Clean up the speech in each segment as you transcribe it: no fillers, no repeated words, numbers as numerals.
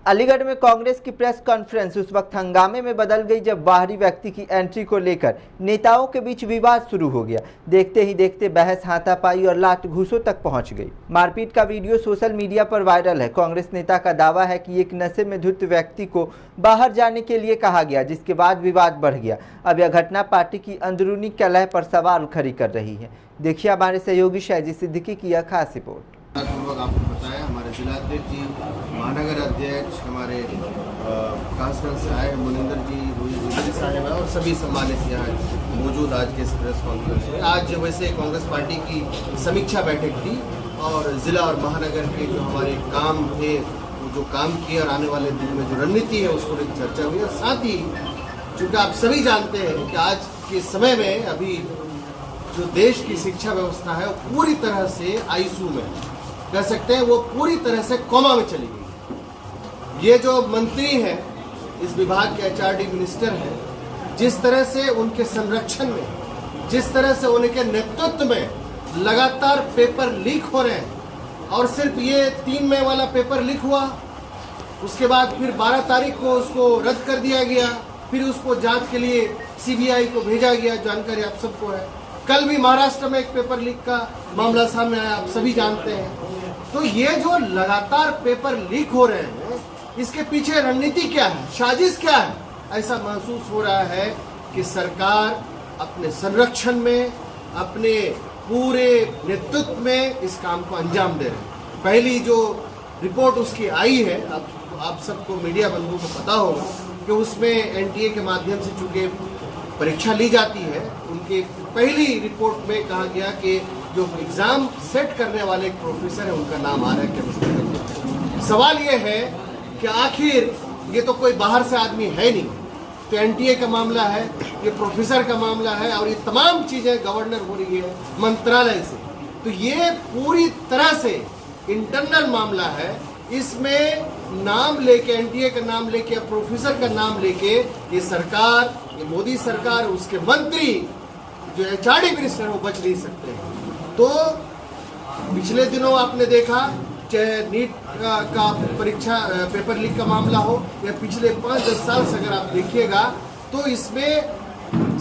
अलीगढ़ में कांग्रेस की press conference उस वक्त हंगामे में बदल गई जब बाहरी व्यक्ति की एंट्री को लेकर नेताओं के बीच विवाद शुरू हो गया। देखते ही देखते बहस हाथापाई और लात घूंसों तक पहुंच गई। मारपीट का वीडियो सोशल मीडिया पर वायरल है। कांग्रेस नेता का दावा है कि एक नशे में धुत व्यक्ति को बाहर जाने के लिए कहा गया, जिसके बाद विवाद बढ़ गया। अब यह घटना पार्टी की अंदरूनी कलह पर सवाल खड़ी कर रही है। देखिए हमारे सहयोगी शहजी सिद्दीकी की यह खास रिपोर्ट। आपको बताया हमारे जिलाध्यक्ष जी, महानगर अध्यक्ष, हमारे कांस्टेंस से आए मुनिंदर जी, रोजी साहब है और सभी सम्मानित यहाँ मौजूद आज के इस प्रेस कॉन्फ्रेंस में। आज वैसे कांग्रेस पार्टी की समीक्षा बैठक थी और जिला और महानगर के जो हमारे काम थे, जो काम किए और आने वाले दिन में जो रणनीति है उसको लेकर चर्चा हुई। और साथ ही चूँकि आप सभी जानते हैं कि आज के समय में अभी जो देश की शिक्षा व्यवस्था है वो पूरी तरह से आईसीयू में कह सकते हैं, वो पूरी तरह से कोमा में चली गई। ये जो मंत्री हैं, इस विभाग के एचआरडी मिनिस्टर हैं, जिस तरह से उनके संरक्षण में, जिस तरह से उनके नेतृत्व में लगातार पेपर लीक हो रहे हैं और सिर्फ ये 3 मई वाला पेपर लीक हुआ, उसके बाद फिर 12 तारीख को उसको रद्द कर दिया गया, फिर उसको जांच के लिए सीबीआई को भेजा गया, जानकारी आप सबको है। कल भी महाराष्ट्र में एक पेपर लीक का मामला सामने आया, आप सभी जानते हैं। तो ये जो लगातार पेपर लीक हो रहे हैं, इसके पीछे रणनीति क्या है, साजिश क्या है? ऐसा महसूस हो रहा है कि सरकार अपने संरक्षण में, अपने पूरे नेतृत्व में इस काम को अंजाम दे रहे हैं। पहली जो रिपोर्ट उसकी आई है, आप सबको मीडिया बंधुओं को पता होगा कि उसमें एनटीए के माध्यम से चूंकि परीक्षा ली जाती है, उनके पहली रिपोर्ट में कहा गया कि जो एग्जाम सेट करने वाले एक प्रोफेसर है उनका नाम आ रहा है केमिस्ट्री का। सवाल ये है कि आखिर ये तो कोई बाहर से आदमी है नहीं, तो एनटीए का मामला है, ये प्रोफेसर का मामला है और ये तमाम चीजें गवर्नर हो रही है मंत्रालय से। तो ये पूरी तरह से इंटरनल मामला है। इसमें नाम लेके, एनटीए का नाम लेके या प्रोफेसर का नाम लेके ये सरकार, ये मोदी सरकार, उसके मंत्री जो एचआरडी मिनिस्टर वो बच नहीं सकते। तो पिछले दिनों आपने देखा, चाहे नीट का परीक्षा पेपर लीक का मामला हो या पिछले 5-10 साल से अगर आप देखिएगा तो इसमें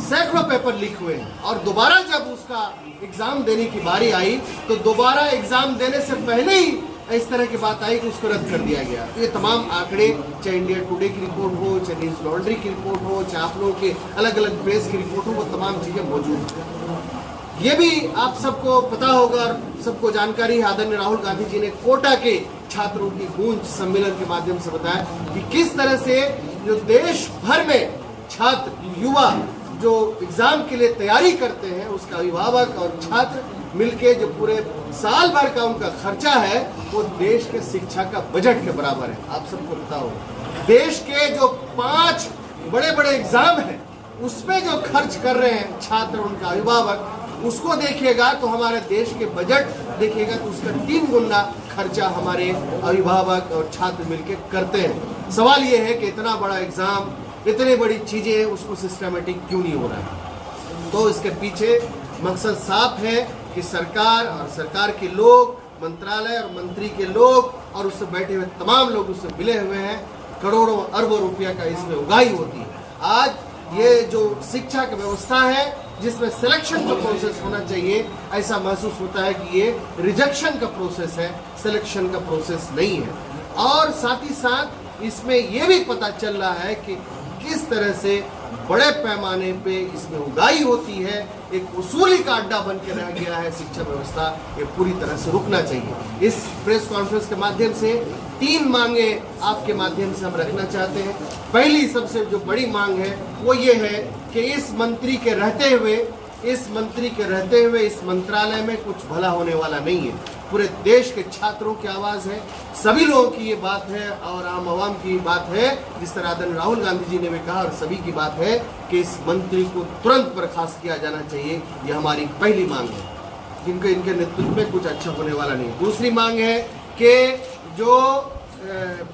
सैकड़ों पेपर लीक हुए हैं। और दोबारा जब उसका एग्जाम देने की बारी आई तो दोबारा एग्जाम देने से पहले ही इस तरह की बात आई कि उसको रद्द कर दिया गया। तो ये तमाम आंकड़े, चाहे इंडिया टुडे की रिपोर्ट हो, चाहे न्यूज लॉन्ड्री की रिपोर्ट हो, चाहे आप लोगों के अलग अलग प्रेस की रिपोर्ट हो, वो तमाम चीजें मौजूद हैं। ये भी आप सबको पता होगा और सबको जानकारी है, आदरणीय राहुल गांधी जी ने कोटा के छात्रों की गूंज सम्मेलन के माध्यम से बताया कि किस तरह से जो देश भर में छात्र, युवा जो एग्जाम के लिए तैयारी करते हैं, उसका अभिभावक और छात्र मिलके जो पूरे साल भर का उनका खर्चा है वो देश के शिक्षा का बजट के बराबर है। आप सबको पता होगा देश के जो 5 बड़े बड़े एग्जाम हैं उसमें जो खर्च कर रहे हैं छात्र, उनका अभिभावक, उसको देखिएगा तो हमारे देश के बजट देखिएगा तो उसका 3 गुना खर्चा हमारे अभिभावक और छात्र मिलकर करते हैं। सवाल ये है कि इतना बड़ा एग्जाम, इतनी बड़ी चीजें, उसको सिस्टमेटिक क्यों नहीं हो रहा है? तो इसके पीछे मकसद साफ है कि सरकार और सरकार के लोग, मंत्रालय और मंत्री के लोग और उससे बैठे हुए तमाम लोग उससे मिले हुए हैं। करोड़ों अरबों रुपया का इसमें उगाही होती है। आज ये जो शिक्षा की व्यवस्था है जिसमें सिलेक्शन का प्रोसेस होना चाहिए, ऐसा महसूस होता है कि ये रिजेक्शन का प्रोसेस है, सिलेक्शन का प्रोसेस नहीं है। और साथ ही साथ इसमें यह भी पता चल रहा है कि किस तरह से बड़े पैमाने पे इसमें उगाही होती है, एक वसूली का अड्डा बन के रह गया है शिक्षा व्यवस्था। ये पूरी तरह से रुकना चाहिए। इस प्रेस कॉन्फ्रेंस के माध्यम से 3 मांगे आपके माध्यम से हम रखना चाहते हैं। पहली सबसे जो बड़ी मांग है वो ये है कि इस मंत्री के रहते हुए इस मंत्रालय में कुछ भला होने वाला नहीं है। पूरे देश के छात्रों की आवाज है, सभी लोगों की ये बात है और आम आवाम की बात है। जिस तरह आदरणीय राहुल गांधी जी ने भी कहा और सभी की बात है कि इस मंत्री को तुरंत बर्खास्त किया जाना चाहिए। ये हमारी पहली मांग है, जिनके इनके नेतृत्व में कुछ अच्छा होने वाला नहीं। दूसरी मांग है कि जो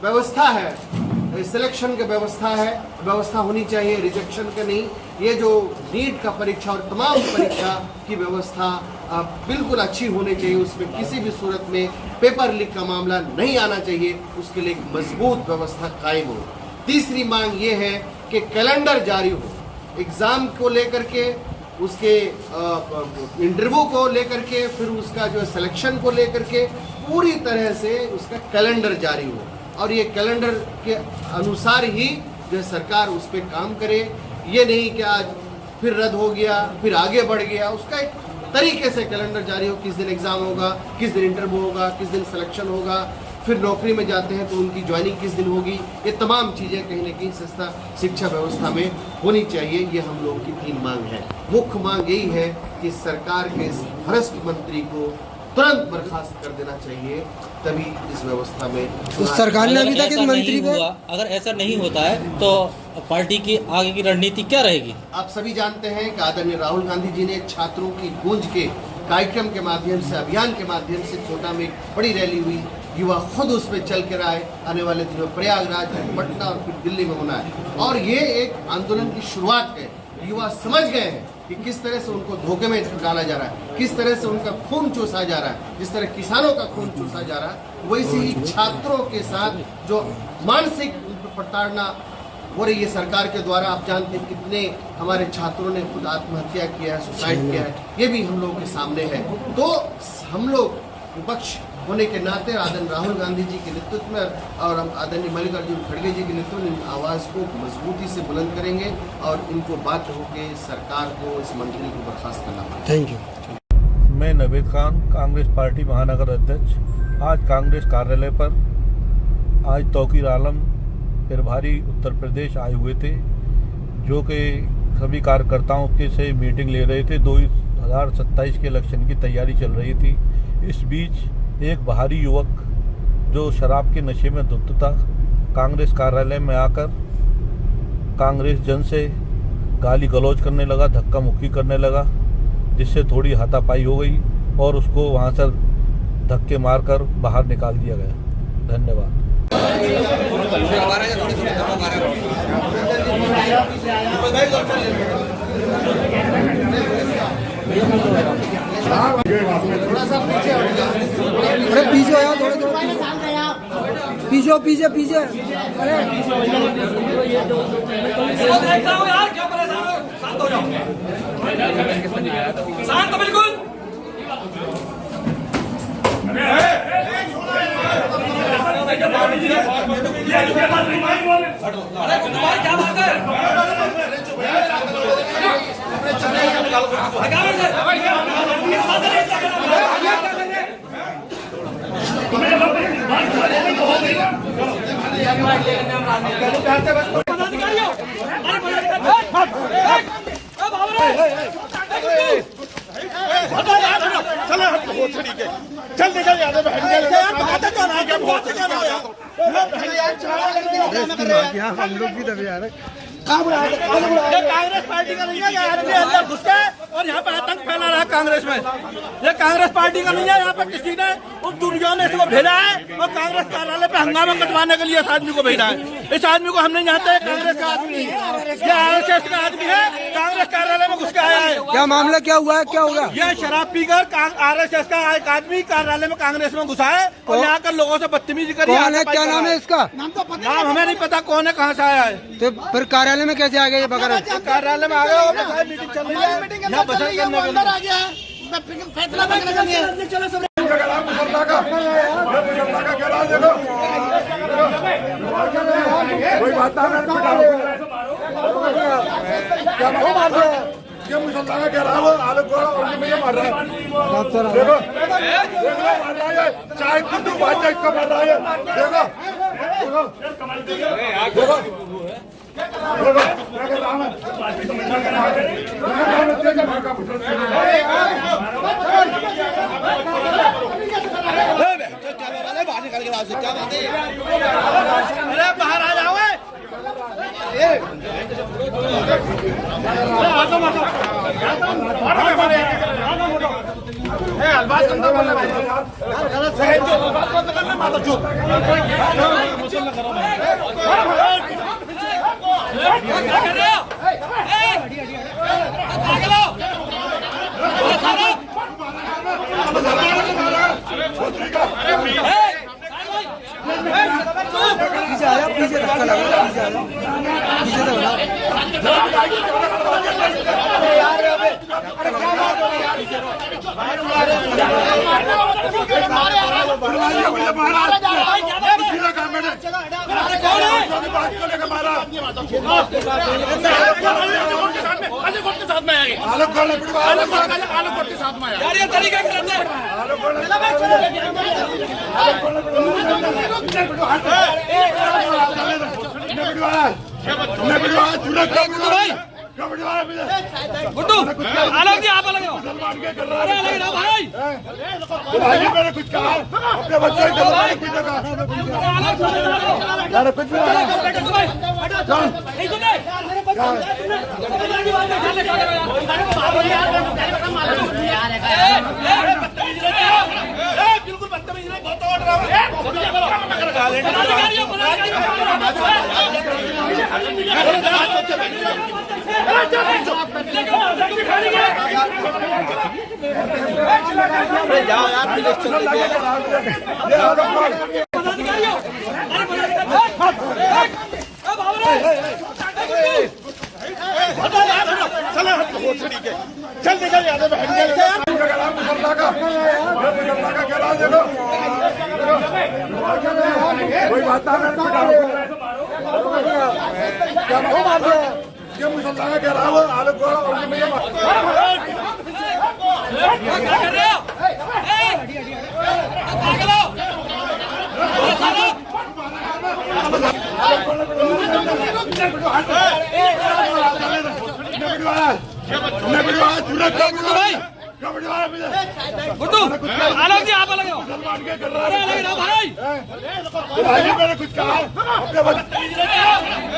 व्यवस्था है, सिलेक्शन की व्यवस्था होनी चाहिए, रिजेक्शन का नहीं। ये जो नीट का परीक्षा और तमाम परीक्षा की व्यवस्था बिल्कुल अच्छी होनी चाहिए, उसमें किसी भी सूरत में पेपर लीक का मामला नहीं आना चाहिए, उसके लिए एक मजबूत व्यवस्था कायम हो। तीसरी मांग ये है कि कैलेंडर जारी हो, एग्ज़ाम को लेकर के, उसके इंटरव्यू को लेकर के, फिर उसका जो सिलेक्शन को लेकर के पूरी तरह से उसका कैलेंडर जारी हो, और ये कैलेंडर के अनुसार ही जो सरकार उस पर काम करे। ये नहीं कि आज फिर रद्द हो गया, फिर आगे बढ़ गया, उसका एक तरीके से कैलेंडर जारी हो, किस दिन एग्ज़ाम होगा, किस दिन इंटरव्यू होगा, किस दिन सिलेक्शन होगा, फिर नौकरी में जाते हैं तो उनकी ज्वाइनिंग किस दिन होगी। ये तमाम चीज़ें कहीं ना कहीं संस्था शिक्षा व्यवस्था में होनी चाहिए। ये हम लोगों की 3 मांग है। मुख्य मांग यही है कि सरकार के इस भ्रष्ट मंत्री को तुरंत बर्खास्त कर देना चाहिए, तभी इस व्यवस्था में तो सरकार ने अभी तक इस मंत्री को, अगर ऐसा नहीं होता है तो पार्टी की आगे की रणनीति क्या रहेगी? आप सभी जानते हैं कि आदरणीय राहुल गांधी जी ने छात्रों की गूंज के कार्यक्रम के माध्यम से, अभियान के माध्यम से कोटा में एक बड़ी रैली हुई, युवा खुद उस पर चल कर आए। आने वाले दिनों प्रयागराज, पटना और फिर दिल्ली में होना है, और ये एक आंदोलन की शुरुआत है। युवा समझ गए हैं कि किस तरह से उनको धोखे में डाला जा रहा है, किस तरह से उनका खून चूसा जा रहा है, जिस तरह किसानों का खून चूसा जा रहा है, वैसे ही छात्रों के साथ जो मानसिक प्रताड़ना हो रही है सरकार के द्वारा। आप जानते हैं कितने हमारे छात्रों ने खुद आत्महत्या किया है, सुसाइड किया है, ये भी हम लोगों के सामने है। तो हम लोग विपक्ष होने के नाते आदरणीय राहुल गांधी जी के नेतृत्व में और हम आदरणीय मल्लिकार्जुन खड़गे जी के नेतृत्व में इन आवाज़ को मजबूती से बुलंद करेंगे और इनको बात होकर सरकार को, इस मंत्री को बर्खास्त करना पड़ेगा। Thank you. मैं नवीद खान, कांग्रेस पार्टी महानगर अध्यक्ष। आज कांग्रेस कार्यालय पर आज तौकीर आलम प्रभारी उत्तर प्रदेश आए हुए थे, जो कि सभी कार्यकर्ताओं के से मीटिंग ले रहे थे। 2027 के इलेक्शन की तैयारी चल रही थी। इस बीच एक बाहरी युवक जो शराब के नशे में धुत था, कांग्रेस कार्यालय में आकर कांग्रेस जन से गाली गलौज करने लगा, धक्का मुक्की करने लगा, जिससे थोड़ी हाथापाई हो गई और उसको वहां से धक्के मारकर बाहर निकाल दिया गया। धन्यवाद। थोड़ा सा पीछे अरे पीछे हो, थोड़े पीछे पीछे। अरे शांत बिल्कुल। क्या बात है? चल निकल जाते हम लोग की तभी आ रहे। कांग्रेस पार्टी का नहीं है, अंदर घुस के और यहाँ पे आतंक फैला रहा है कांग्रेस में। ये कांग्रेस पार्टी का नहीं है, यहाँ पे किसी ने उन दुनिया ने इसको भेजा है और कांग्रेस कार्यालय पे हंगामा कटवाने के लिए इस आदमी को भेजा है। इस आदमी को हम नहीं जानते, कांग्रेस का आदमी नहीं है, ये RSS का आदमी है, कांग्रेस कार्यालय में घुस के आया है। क्या मामला क्या हुआ है, क्या होगा? ये शराब पीकर RSS का एक आदमी कार्यालय में कांग्रेस में घुसा है और यहाँ कर लोगों से बदतमीजी करी। कौन है, क्या नाम है इसका? नाम हमें नहीं पता कौन है, कहाँ से आया है। तो फिर कार्यालय में कैसे आ गए ये बगैर? कार्यालय में आ गए, मीटिंग चल रही है, यहाँ बचत करने के लिए। आ गया है, फैसला करने के लिए। चलो सब कोई बात ये मुसलमान का कह रहा है, वो आलू को मार रहा है। देखो मार रहा है, चाय कुछ बात इसको मार रहा है। देखो देखो अरे बाहर आ जाओ। पीछे आया, पीछे धक्का लगा, पीछे आया, पीछे तो बना। गुड्डू अलग जी, आप अलग हो। अरे अलग ना भाई, मैंने कुछ कहा अपने बच्चे को बिल्कुल बदतमीज नहीं, बहुत ऑर्डर जाओ यार, चल निकल यहाँ से, कोई बात क्या मुसल्ला का कह रहा है वो आलू गुड्डू अलग जी, आप अलग हो। अरे अलग ना भाई, मैंने कुछ कहा अपने बच्चे